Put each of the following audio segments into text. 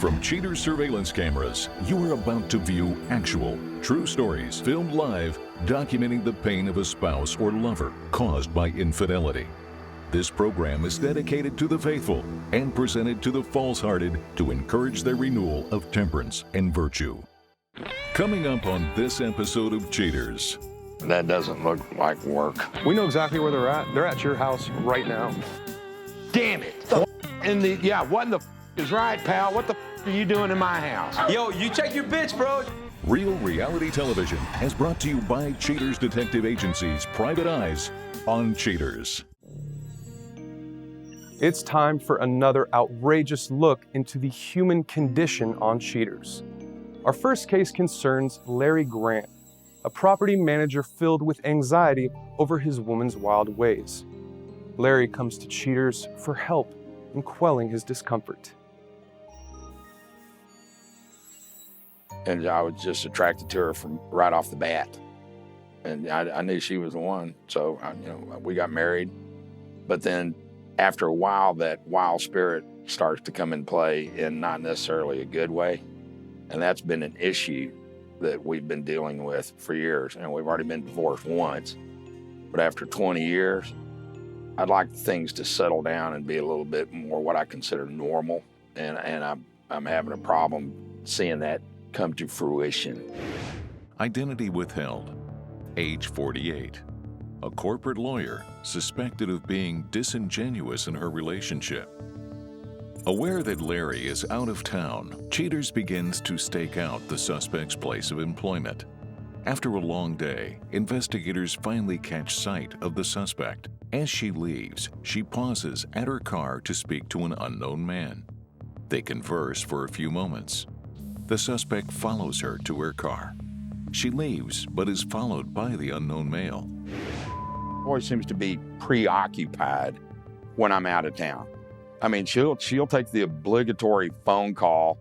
From Cheaters surveillance cameras, you are about to view actual, true stories filmed live, documenting the pain of a spouse or lover caused by infidelity. This program is dedicated to the faithful and presented to the false-hearted to encourage their renewal of temperance and virtue. Coming up on this episode of Cheaters. That doesn't look like work. We know exactly where they're at. They're at your house right now. Damn it! What in the is right, pal? What the are you doing in my house? Yo, you check your bitch, bro. Real reality television is brought to you by Cheaters Detective Agency's Private Eyes on Cheaters. It's time for another outrageous look into the human condition on Cheaters. Our first case concerns Larry Grant, a property manager filled with anxiety over his woman's wild ways. Larry comes to Cheaters for help in quelling his discomfort. And I was just attracted to her from right off the bat. And I knew she was the one, so we got married. But then after a while, that wild spirit starts to come in play in not necessarily a good way. And that's been an issue that we've been dealing with for years. And we've already been divorced once. But after 20 years, I'd like things to settle down and be a little bit more what I consider normal. And I'm having a problem seeing that come to fruition. Identity withheld. Age 48. A corporate lawyer suspected of being disingenuous in her relationship. Aware that Larry is out of town, Cheaters begins to stake out the suspect's place of employment. After a long day, investigators finally catch sight of the suspect. As she leaves, she pauses at her car to speak to an unknown man. They converse for a few moments. The suspect follows her to her car. She leaves, but is followed by the unknown male. Always seems to be preoccupied when I'm out of town. I mean, she'll take the obligatory phone call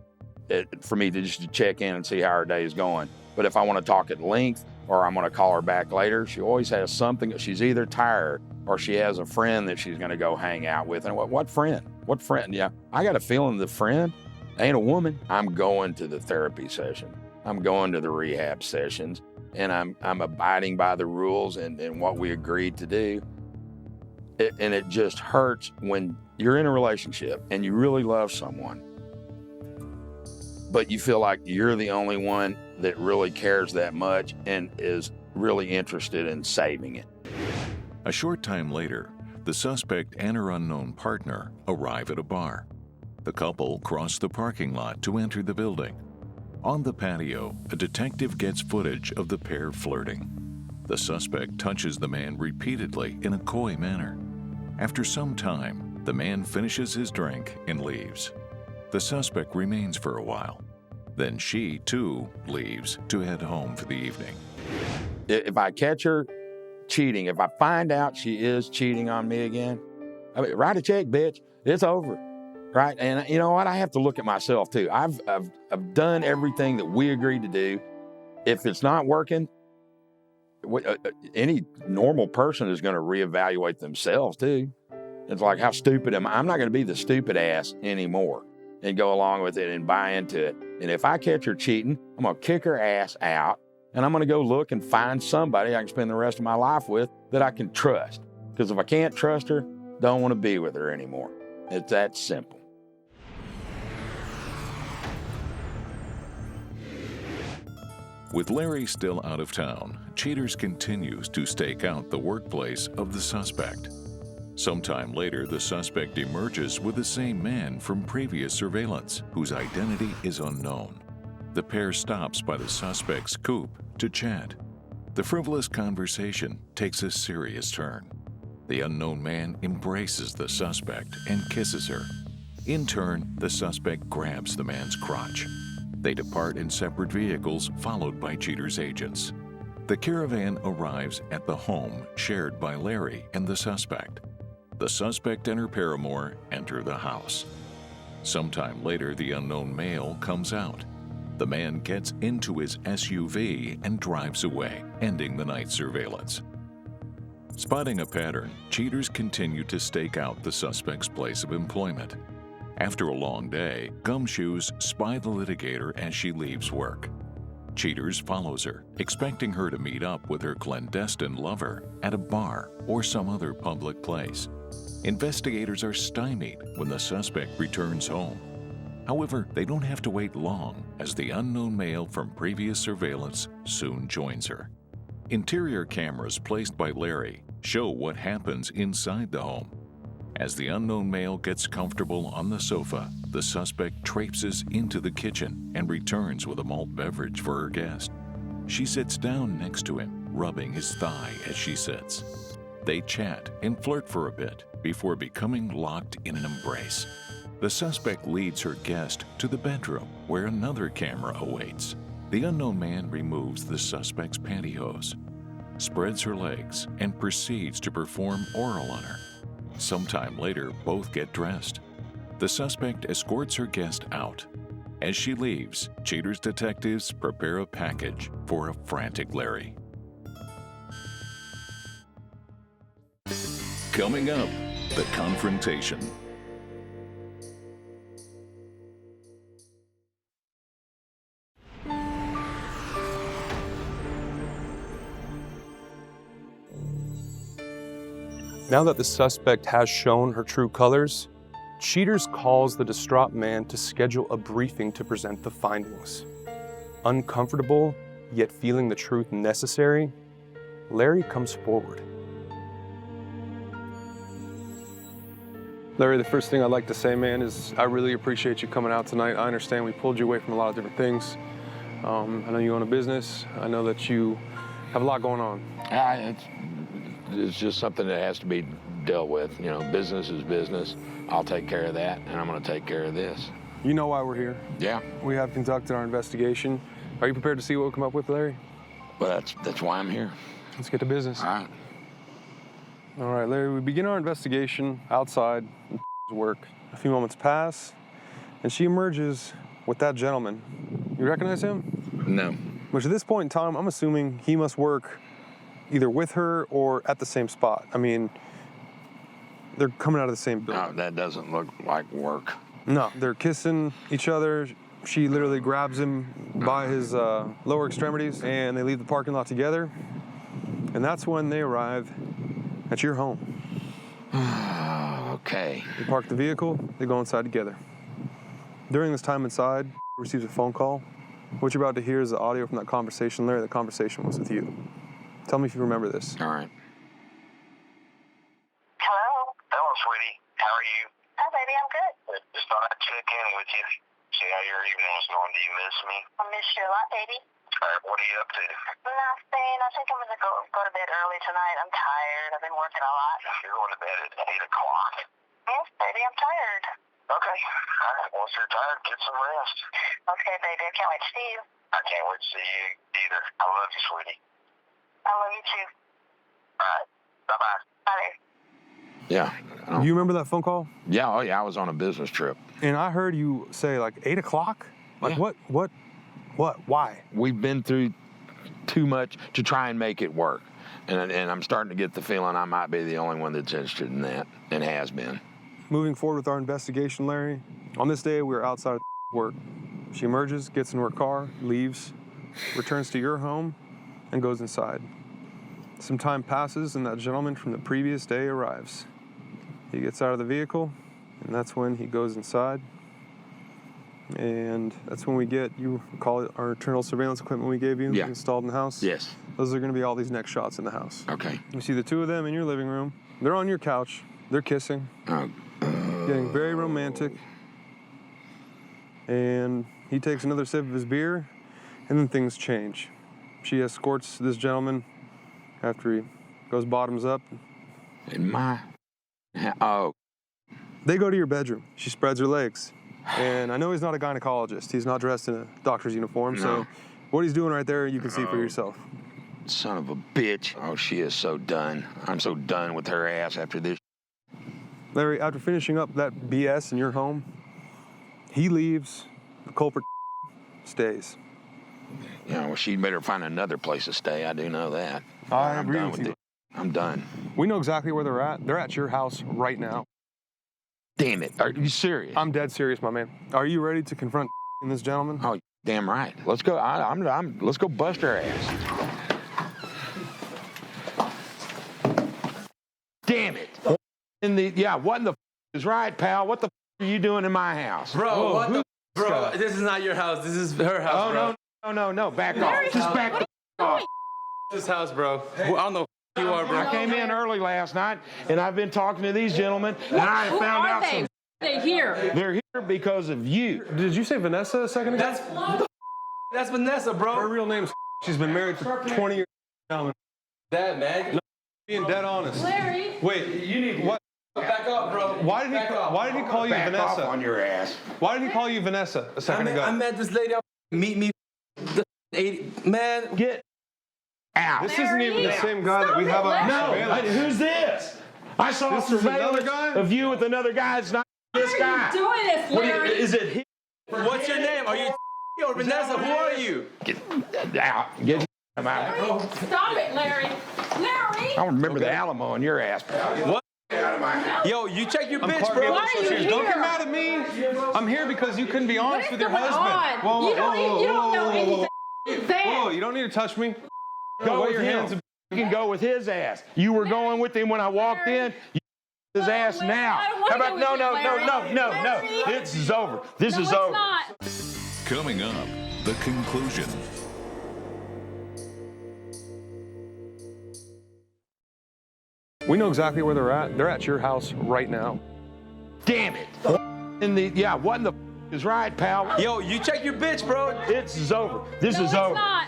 for me to just check in and see how her day is going. But if I want to talk at length or I'm going to call her back later, she always has something. She's either tired or she has a friend that she's going to go hang out with. And what friend? What friend? Yeah, I got a feeling the friend ain't a woman. I'm going to the therapy session. I'm going to the rehab sessions, and I'm abiding by the rules and what we agreed to do. And it just hurts when you're in a relationship and you really love someone, but you feel like you're the only one that really cares that much and is really interested in saving it. A short time later, the suspect and her unknown partner arrive at a bar. The couple cross the parking lot to enter the building. On the patio, a detective gets footage of the pair flirting. The suspect touches the man repeatedly in a coy manner. After some time, the man finishes his drink and leaves. The suspect remains for a while. Then she, too, leaves to head home for the evening. If I catch her cheating, if I find out she is cheating on me again, write a check, bitch. It's over. Right? And you know what? I have to look at myself too. I've done everything that we agreed to do. If it's not working, any normal person is going to reevaluate themselves too. It's like, how stupid am I? I'm not going to be the stupid ass anymore and go along with it and buy into it. And if I catch her cheating, I'm going to kick her ass out and I'm going to go look and find somebody I can spend the rest of my life with that I can trust. Because if I can't trust her, don't want to be with her anymore. It's that simple. With Larry still out of town, Cheaters continues to stake out the workplace of the suspect. Sometime later, the suspect emerges with the same man from previous surveillance, whose identity is unknown. The pair stops by the suspect's coupe to chat. The frivolous conversation takes a serious turn. The unknown man embraces the suspect and kisses her. In turn, the suspect grabs the man's crotch. They depart in separate vehicles, followed by Cheaters agents. The caravan arrives at the home shared by Larry and the suspect. The suspect and her paramour enter the house. Sometime later, the unknown male comes out. The man gets into his SUV and drives away, ending the night's surveillance. Spotting a pattern, Cheaters continue to stake out the suspect's place of employment. After a long day, Gumshoes spy the litigator as she leaves work. Cheaters follows her, expecting her to meet up with her clandestine lover at a bar or some other public place. Investigators are stymied when the suspect returns home. However, they don't have to wait long, as the unknown male from previous surveillance soon joins her. Interior cameras placed by Larry show what happens inside the home. As the unknown male gets comfortable on the sofa, the suspect traipses into the kitchen and returns with a malt beverage for her guest. She sits down next to him, rubbing his thigh as she sits. They chat and flirt for a bit before becoming locked in an embrace. The suspect leads her guest to the bedroom, where another camera awaits. The unknown man removes the suspect's pantyhose, spreads her legs, and proceeds to perform oral on her. Sometime later, both get dressed. The suspect escorts her guest out. As she leaves, Cheaters detectives prepare a package for a frantic Larry. Coming up, the confrontation. Now that the suspect has shown her true colors, Cheaters calls the distraught man to schedule a briefing to present the findings. Uncomfortable, yet feeling the truth necessary, Larry comes forward. Larry, the first thing I'd like to say, man, is I really appreciate you coming out tonight. I understand we pulled you away from a lot of different things. I know you own a business. I know that you have a lot going on. It's just something that has to be dealt with. You know, business is business. I'll take care of that, and I'm going to take care of this. You know why we're here. Yeah. We have conducted our investigation. Are you prepared to see what we come up with, Larry? Well, that's why I'm here. Let's get to business. All right. All right, Larry, we begin our investigation outside work. A few moments pass, and she emerges with that gentleman. You recognize him? No. Which at this point in time, I'm assuming he must work either with her or at the same spot. I mean, they're coming out of the same building. No, that doesn't look like work. No, they're kissing each other. She literally grabs him by his lower extremities, and they leave the parking lot together. And that's when they arrive at your home. Okay. They park the vehicle, they go inside together. During this time inside, receives a phone call. What you're about to hear is the audio from that conversation, Larry. The conversation was with you. Tell me if you remember this. All right. Hello? Hello, sweetie. How are you? Hi, baby. I'm good. Just thought I'd check in with you. See how your evening was going. Do you miss me? I miss you a lot, baby. All right, what are you up to? Nothing. I think I'm going to go to bed early tonight. I'm tired. I've been working a lot. You're going to bed at 8 o'clock? Yes, baby. I'm tired. Okay. All right. Well, if you're tired, get some rest. Okay, baby. I can't wait to see you. I can't wait to see you either. I love you, sweetie. I love you, too. All right. Bye-bye. Bye. Yeah. You remember that phone call? Yeah. Oh, yeah. I was on a business trip. And I heard you say like 8 o'clock? Like Yeah. What? Why? We've been through too much to try and make it work. And I'm starting to get the feeling I might be the only one that's interested in that, and has been. Moving forward with our investigation, Larry, on this day we were outside of work. She emerges, gets into her car, leaves, returns to your home, and goes inside. Some time passes, and that gentleman from the previous day arrives. He gets out of the vehicle, and that's when he goes inside. And that's when we get, you call it our internal surveillance equipment we gave you, Yeah. installed in the house. Yes. Those are going to be all these next shots in the house. Okay. You see the two of them in your living room. They're on your couch. They're kissing, getting very romantic. And he takes another sip of his beer, and then things change. She escorts this gentleman after he goes bottoms up. In my... Oh. They go to your bedroom. She spreads her legs. And I know he's not a gynecologist. He's not dressed in a doctor's uniform. No. So what he's doing right there, you can see for yourself. Son of a bitch. Oh, she is so done. I'm so done with her ass after this. Larry, after finishing up that BS in your home, he leaves. The culprit stays. You know, well, she'd better find another place to stay. I do know that. I I'm agree done with with you. it. I'm done. We know exactly where they're at. They're at your house right now. damn it. Are you serious? I'm dead serious, my man. Are you ready to confront this gentleman? Oh, damn right. Let's go. Let's go bust her ass. Damn it. What in the is right, pal? What the are you doing in my house? Bro, what the bro? This is not your house. This is her house, bro. No. Back off. Just back off. This house, bro. I don't know who you are, bro. I came in early last night, and I've been talking to these gentlemen, and I found out some. They're here. They're here because of you. Did you say Vanessa a second ago? That's Vanessa, bro. Her real name's She's been married for 20 years. Dad, man. No, being dead honest. Larry. Wait, you need what? Back up, bro. Why did he call you Back Vanessa? off on your ass. Why did he call you Vanessa a second ago? I met this lady up. Meet me. The 80 man. Get out. This isn't even the same guy that we have on surveillance. Who's this? I saw This is another surveillance guy? of you with another guy. It's not this Why guy. are you doing this, Larry? Is it him? What's your name? Are you or Vanessa? Who are you? Get out. Get him out. Stop it, Larry. Larry. I don't remember the Alamo on your ass, pal. What? Get out of my house. Yo, you check your bitch, Clark bro. Why are you here? Don't get mad at me. I'm here because you couldn't be honest with your husband. Whoa, You don't know anything. Whoa, you don't need to touch me. Go Away with your him. hands. You can go with his ass. You were going with him when I walked in. You his ass Larry, now. I don't wanna How about go no. with you, Larry. Larry. This is over. This No, is it's over. not. Coming up, the conclusion. We know exactly where they're at. They're at your house right now. Damn it. What in the is right, pal? Yo, you check your bitch, bro. This is over. This No, is it's over. not.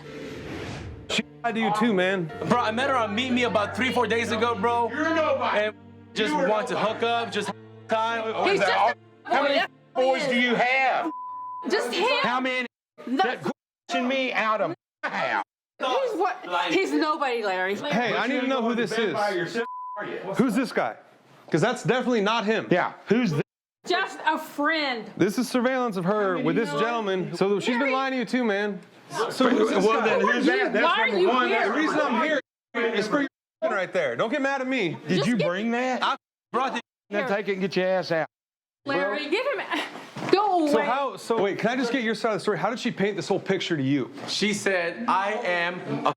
She lied to you too, man. Bro, I met her on Meet Me about 3-4 days ago, bro. You're nobody. And just want to hook up, just time. He's just a How many boys do you have? Just him. How many that question me out of my house? He's what? He's nobody, Larry. Hey, I need to know who this is. Who's this guy? Because that's definitely not him. Yeah, who's this? Just a friend. This is surveillance of her with this gentleman. So she's been lying to you too, man. So who's this Well, guy? then who's that? That's Why are number you one. here? The reason I'm here is for your right there. Don't get mad at me. Did you bring that? I brought the Then take it and get your ass out. Larry, give him. Go away. So wait, can I just get your side of the story? How did she paint this whole picture to you? She said, I am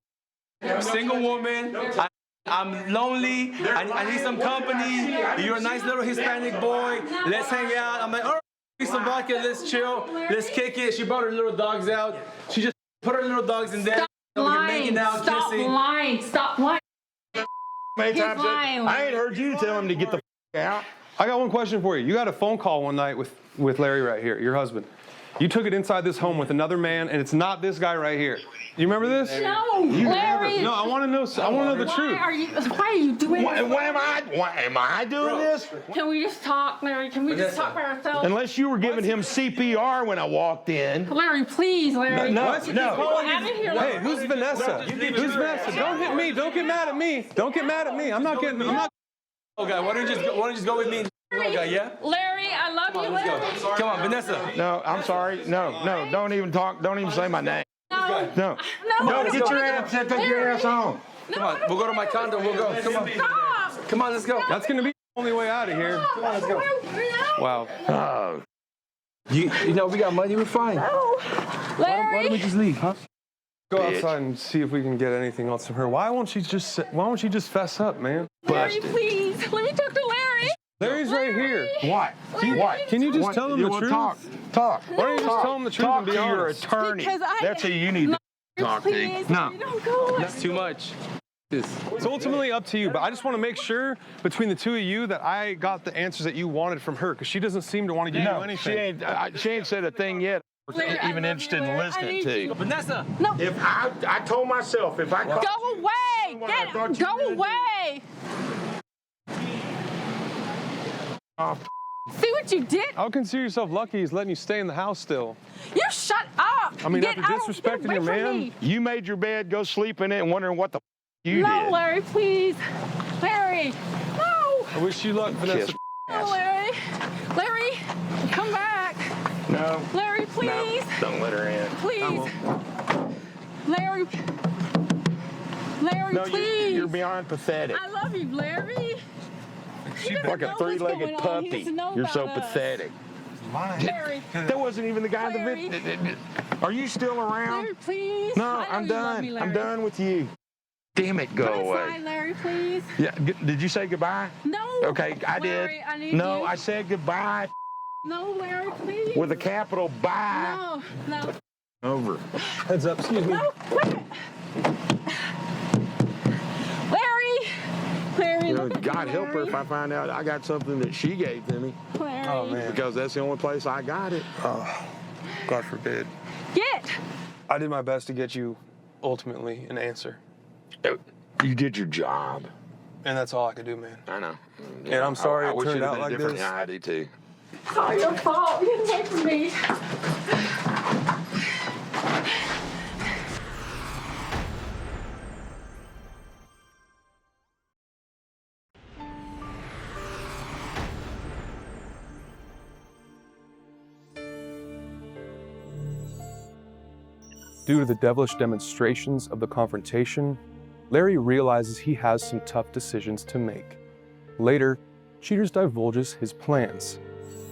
a single woman. I'm lonely. I need some company. You're a nice little Hispanic boy. Let's hang out. I'm like, all right, some vodka. Let's chill. Let's kick it. She brought her little dogs out. She just put her little dogs in there. Stop You're lying. making out, Stop kissing. lying. Stop lying. Many He's times lying. I ain't heard you tell him to get the out. I got one question for you. You got a phone call one night with Larry right here, your husband. You took it inside this home with another man, and it's not this guy right here. You remember this? No, Larry. No, I want to know. I want to know the truth. Why are you doing this? Why am I doing this? Can we just talk, Larry? Can we just talk by ourselves? Unless you were giving him CPR when I walked in. Larry, please, Larry. No. Get out of here, Hey, Larry. who's Vanessa? Who's Vanessa? Don't hit me. Don't get mad at me. Don't get mad at me. I'm not getting. I'm not. Okay, why don't you just go with me? Okay, yeah? Larry, I love you, Let's Larry. go. Come on, Vanessa. No, I'm sorry. No, don't even talk. Don't even say my name. No. No, Get your ass. Take your ass home. Come on, we'll go to my condo. We'll go. Come on. Stop. Come on, let's go. That's gonna be the only way out of here. Come on, let's go. Wow. Oh. You know, we got money. We're fine. Larry. Why don't we just leave, huh? Go outside and see if we can get anything else from her. Why won't she just fess up, man? Larry, please. Let me talk to Larry. Larry's right here. What? What? Can you just tell him the truth? Talk. Why don't you just tell him the truth Talk and be to your honest? attorney. Because That's who you need to talk to. Please, No. don't go. That's too much. It's ultimately up to you, but I just want to make sure between the two of you that I got the answers that you wanted from her, because she doesn't seem to want to give you No, anything. she ain't said a thing yet. Larry, I Even love interested you, in Larry. I listening need to you. you. Vanessa. No. If I told myself if I called Go away. What I Get thought you go were gonna away. See what you did? I'll consider yourself lucky he's letting you stay in the house still. You shut up. I mean, Get after out. disrespecting Get your away from man? me. you made your bed, go sleep in it, and wondering what the you No, did. Larry, please. Larry. No. I wish you luck, Vanessa. Kiss. No, Larry. Larry, come back. No. Larry, please. No, don't let her in. Please. Larry. Larry, No, please. you're beyond pathetic. I love you, Larry. Like a three-legged puppy. You're so pathetic. Larry. That wasn't even the guy in the video. Are you still around? Larry, please. No, I know I'm you love done. me, Larry. I'm done with you. Damn it, go away. Bye, Larry, please. Yeah, did you say goodbye? No. Okay, I Larry, did. I need No, you. I said goodbye No, Larry, please. with a capital bye. No. Over. Heads up, excuse me. No, quit. Larry, You know, look at God me, help her Larry. if I find out I got something that she gave to me, Larry. Oh, man. because that's the only place I got it. Oh, God forbid. Get. I did my best to get you, ultimately, an answer. You did your job. And that's all I could do, man. I know. And I'm sorry I it wish turned it'd out been like different. this. Yeah, I do too. It's all your fault. You didn't take from me. Due to the devilish demonstrations of the confrontation, Larry realizes he has some tough decisions to make. Later, Cheaters divulges his plans.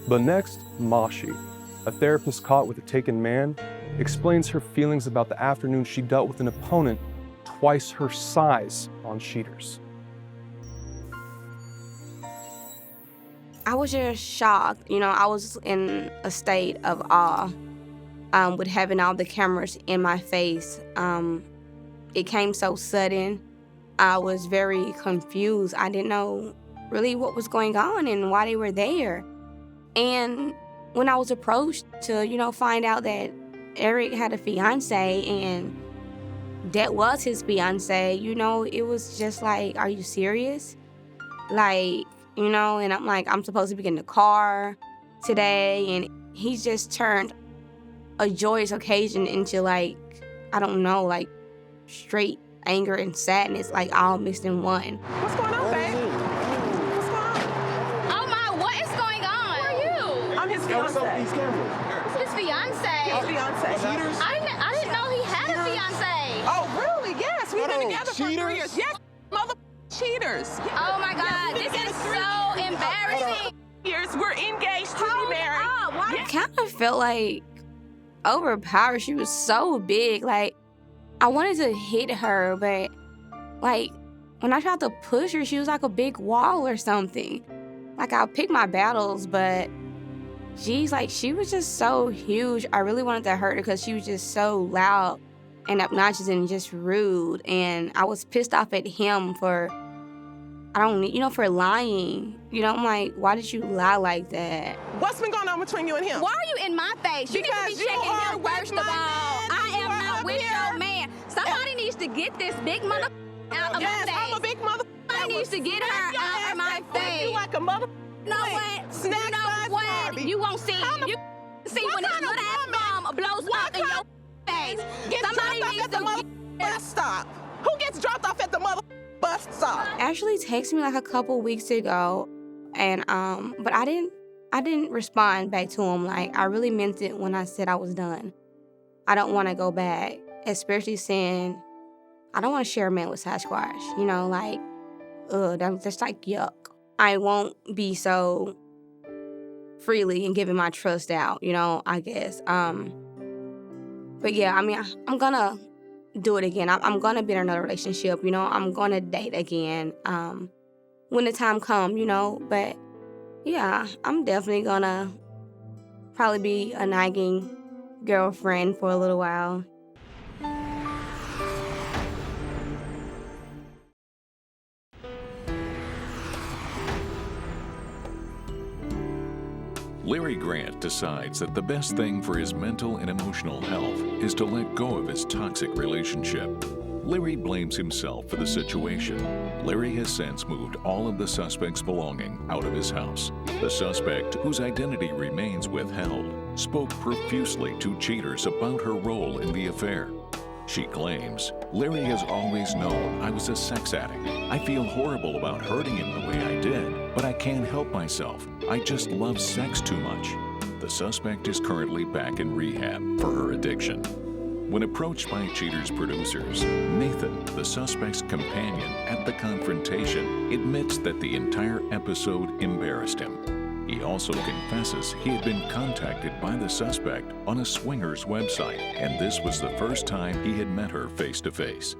But next, Mashi, a therapist caught with a taken man, explains her feelings about the afternoon she dealt with an opponent twice her size on Cheaters. I was just shocked. You know, I was in a state of awe with having all the cameras in my face. It came so sudden. I was very confused. I didn't know really what was going on and why they were there. And when I was approached to, you know, find out that Eric had a fiance and that was his fiance, you know, it was just like, are you serious? Like, you know, and I'm like, I'm supposed to be in the car today, and he just turned a joyous occasion into, like, I don't know, like straight anger and sadness, like all mixed in one. What's going on, babe? What's going on? Oh my, what is going on? Who are you? I'm his fiance. His fiance? His fiance. I didn't know he had a fiance. Oh, really? Yes, we've been together for 3 years. Yes, mother cheaters. Oh my God, this is so embarrassing. Years, we're engaged to be married. I kind of felt like overpowered. She was so big. Like, I wanted to hit her, but like when I tried to push her, she was like a big wall or something. Like, I'll pick my battles, but geez, like she was just so huge. I really wanted to hurt her because she was just so loud and obnoxious and just rude. And I was pissed off at him for, for lying. You know, I'm like, why did you lie like that? What's been going on between you and him? Why are you in my face? You Because need to you be checking are him with first of my all. man. I You am are not up with here. your man. Somebody needs to get this big mother out of Yes, my face. I'm a big mother. Somebody needs to get her out of my face. You like a mother. You know what? Snack You know size what? Barbie. You won't see. You see when this kind of little ass bomb blows up in your face. Gets Somebody dropped off needs at the to mother bus stop. Who gets dropped off at the mother bus stop? Ashley texted me like a couple weeks ago, and but I didn't respond back to him. Like, I really meant it when I said I was done. I don't want to go back, especially saying I don't want to share a man with Sasquatch. You know, like, that's just like yuck. I won't be so freely and giving my trust out, you know, I guess. But yeah, I mean, I'm gonna do it again. I'm gonna be in another relationship, you know. I'm gonna date again when the time comes, you know. But yeah, I'm definitely gonna probably be a nagging girlfriend for a little while. Larry Grant decides that the best thing for his mental and emotional health is to let go of his toxic relationship. Larry blames himself for the situation. Larry has since moved all of the suspect's belonging out of his house. The suspect, whose identity remains withheld, spoke profusely to Cheaters about her role in the affair. She claims, Larry has always known I was a sex addict. I feel horrible about hurting him the way I did, but I can't help myself. I just love sex too much. The suspect is currently back in rehab for her addiction. When approached by Cheater's producers, Nathan, the suspect's companion at the confrontation, admits that the entire episode embarrassed him. He also confesses he had been contacted by the suspect on a swingers website, and this was the first time he had met her face to face.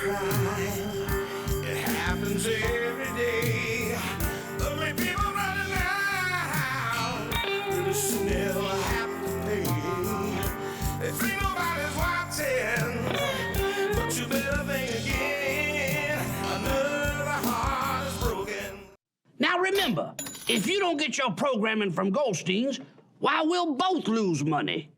It happens every day. Ugly people running around. Pretty soon they'll have to pay. They think nobody's watching, but you better think again. Another heart is broken. Now remember, if you don't get your programming from Goldstein's, why, we'll both lose money.